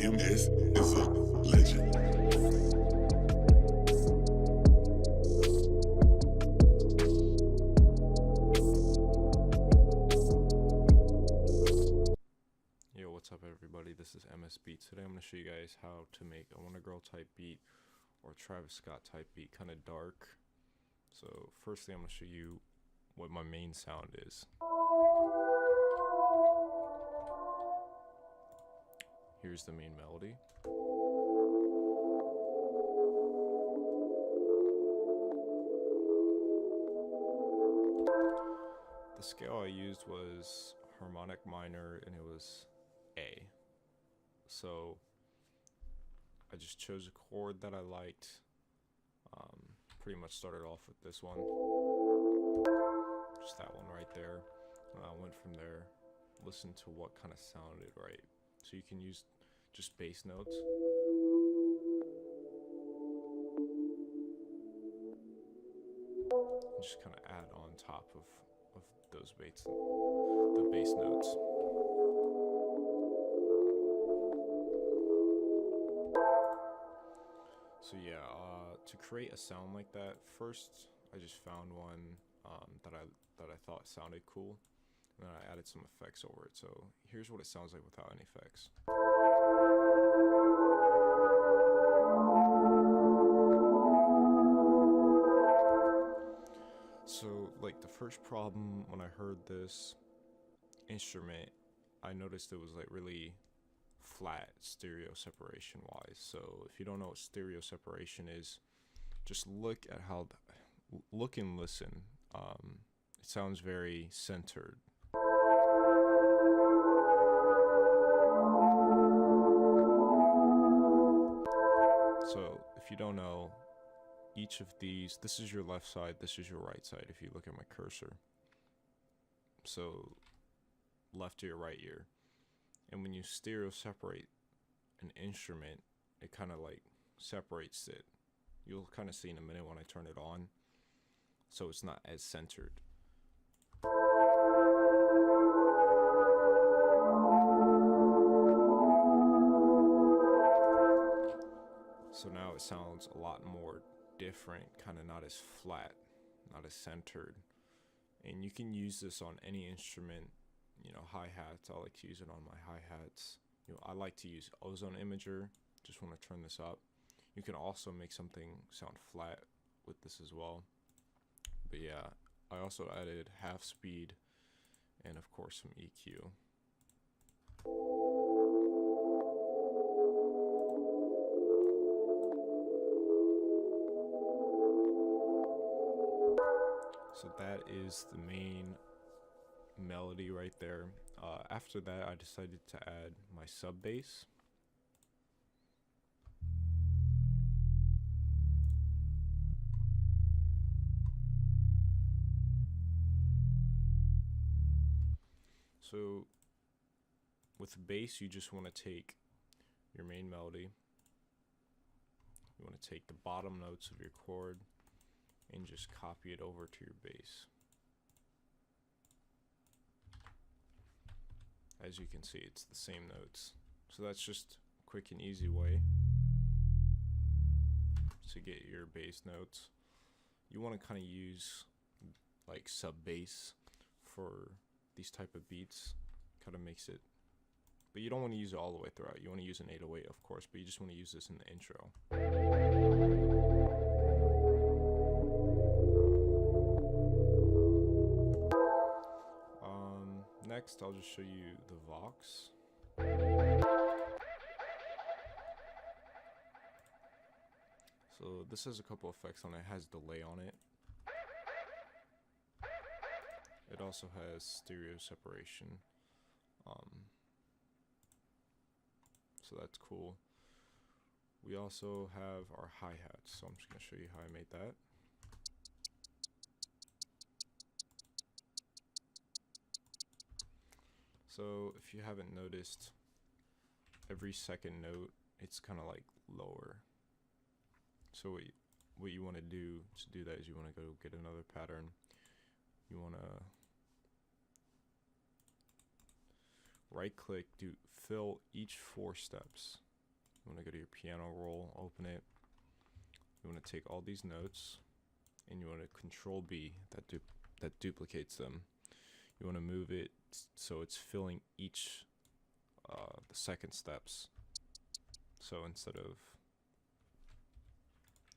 MS is a legend. Yo, what's up everybody, this is MS Beat. Today I'm going to show you guys how to make a WONDAGURL type beat or Travis Scott type beat, kind of dark. So firstly I'm going to show you what my main sound is. Here's the main melody. The scale I used was harmonic minor and it was A. So I just chose a chord that I liked. Pretty much started off with this one. Just that one right there. And I went from there, listened to what kind of sounded right. So you can use just bass notes. And just kind of add on top of those the bass notes. So yeah, to create a sound like that, first I just found one that I thought sounded cool, and then I added some effects over it. So here's what it sounds like without any effects. So like the first problem when I heard this instrument, I noticed it was like really flat stereo separation wise. So if you don't know what stereo separation is, just look at how look and listen. It sounds very centered. So if you don't know, each of these, this is your left side, this is your right side if you look at my cursor. So left ear, right ear. And when you stereo separate an instrument, it kind of like separates it. You'll kind of see in a minute when I turn it on. So it's not as centered. So now it sounds a lot more different, kind of not as flat, not as centered. And you can use this on any instrument. You know, hi-hats, I like to use it on my hi-hats. You know, I like to use Ozone Imager, just want to turn this up. You can also make something sound flat with this as well. But yeah, I also added half speed and of course some EQ. So that is the main melody right there. After that, I decided to add my sub bass. So with bass, you just want to take your main melody. You want to take the bottom notes of your chord and just copy it over to your bass. As you can see, it's the same notes. So that's just a quick and easy way to get your bass notes. You want to kind of use like sub bass for these type of beats. Kind of makes it, but you don't want to use it all the way throughout. You want to use an 808 of course, but you just want to use this in the intro. Next, I'll just show you the Vox. So this has a couple effects on it. It has delay on it. It also has stereo separation. So that's cool. We also have our hi-hats. So I'm just going to show you how I made that. So if you haven't noticed, every second note, it's kind of like lower. So what you want to do that is you want to go get another pattern. You want to right click, do fill each 4 steps. You want to go to your piano roll, open it. You want to take all these notes, and you want to Control B, that duplicates them. You want to move it so it's filling each the second steps. So instead of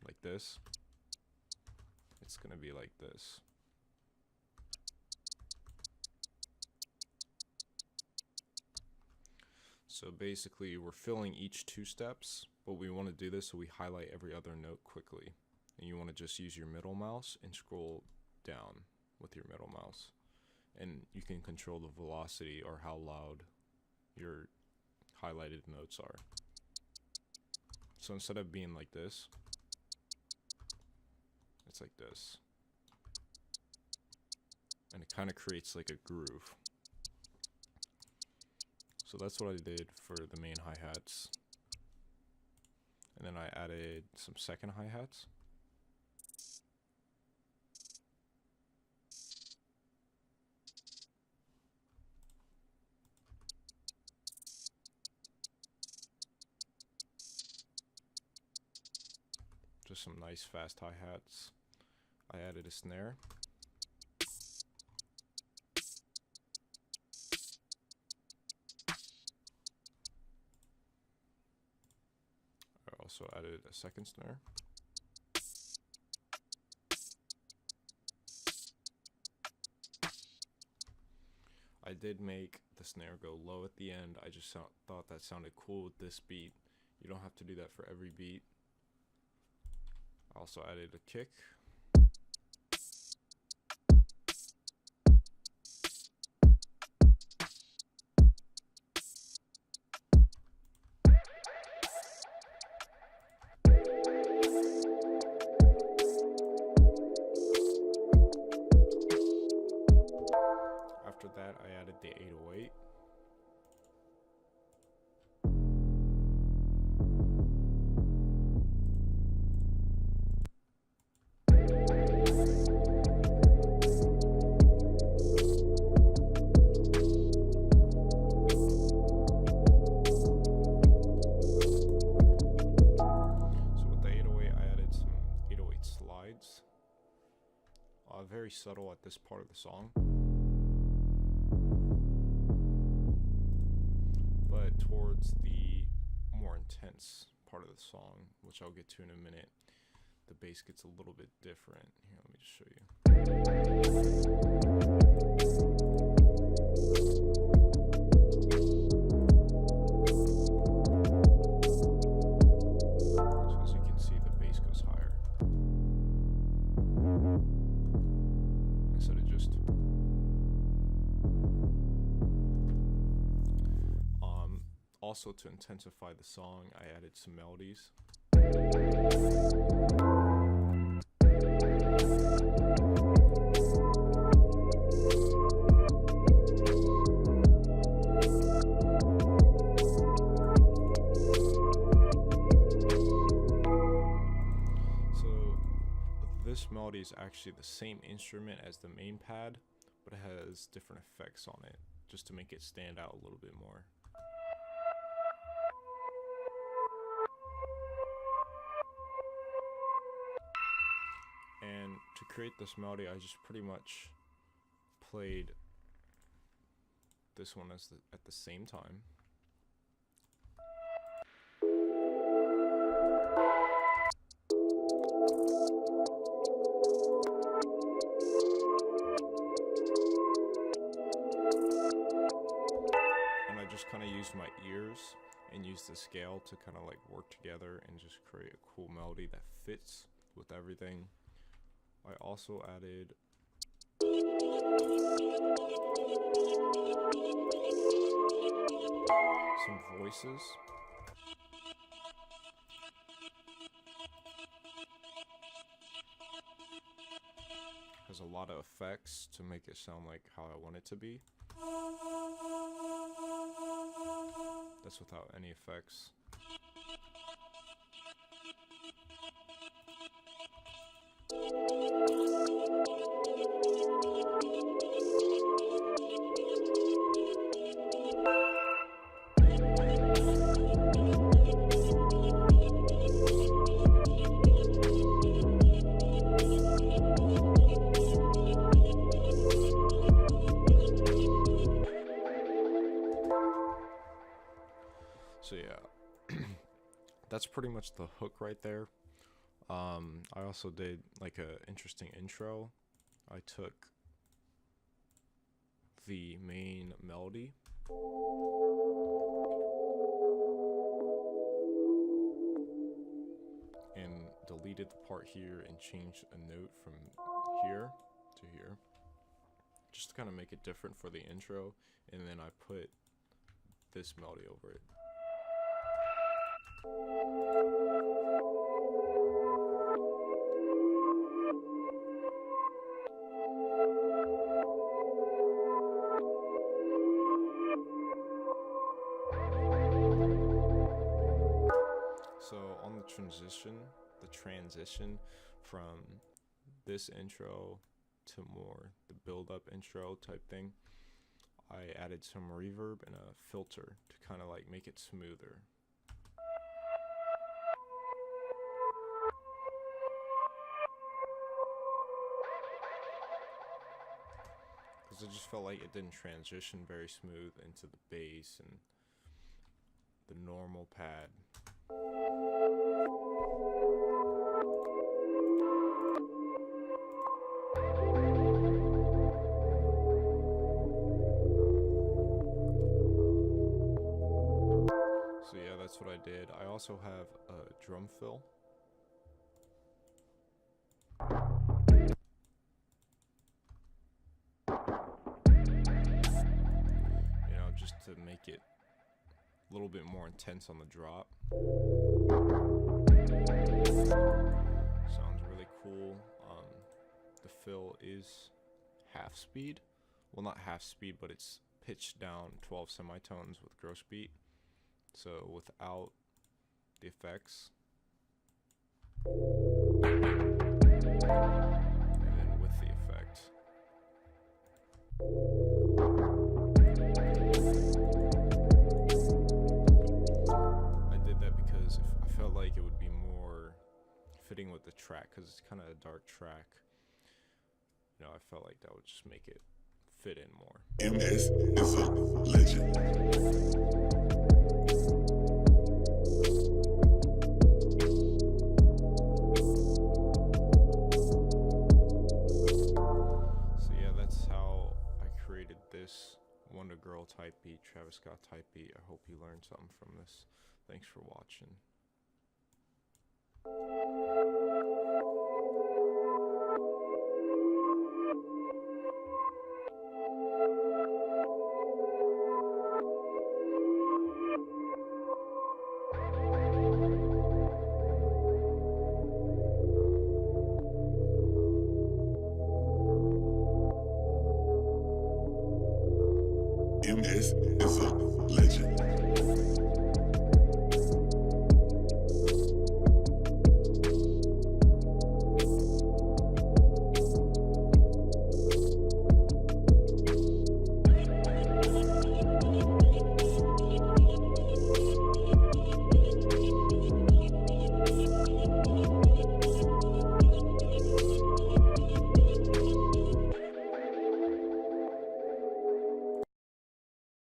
like this, it's going to be like this. So basically we're filling each 2 steps, but we want to do this so we highlight every other note quickly. And you want to just use your middle mouse and scroll down with your middle mouse. And you can control the velocity or how loud your highlighted notes are. So instead of being like this, it's like this. And it kind of creates like a groove. So that's what I did for the main hi-hats. And then I added some second hi-hats. Just some nice fast hi-hats. I added a snare. I also added a second snare. I did make the snare go low at the end. I just thought that sounded cool with this beat. You don't have to do that for every beat. I also added a kick. After that, I added the 808. Very subtle at this part of the song, but towards the more intense part of the song, which I'll get to in a minute, the bass gets a little bit different. Here, let me just show you. So as you can see, the bass goes higher. Instead of just also to intensify the song, I added some melodies. So this melody is actually the same instrument as the main pad, but it has different effects on it just to make it stand out a little bit more. And to create this melody, I just pretty much played this one at the same time. And I just kind of used my ears and used the scale to kind of like work together and just create a cool melody that fits with everything. I also added some voices. Has a lot of effects to make it sound like how I want it to be. That's without any effects. So yeah, that's pretty much the hook right there. I also did like a interesting intro. I took the main melody and deleted the part here and changed a note from here to here, just to kind of make it different for the intro, and then I put this melody over it. So on the transition from this intro to more the build-up intro type thing, I added some reverb and a filter to kind of like make it smoother. Because I just felt like it didn't transition very smooth into the bass and the normal pad. So yeah, that's what I did. I also have a drum fill. You know, just to make it a little bit more intense on the drop. Sounds really cool. The fill is half speed. Well, not half speed, but it's pitched down 12 semitones with gross beat. So without the effects, and then with the effects. I did that because I felt like it would be more fitting with the track, because it's kind of a dark track. You know, I felt like that would just make it fit in more. MS is a legend. So yeah, that's how I created this WONDAGURL type beat, Travis Scott type beat. I hope you learned something from this. Thanks for watching.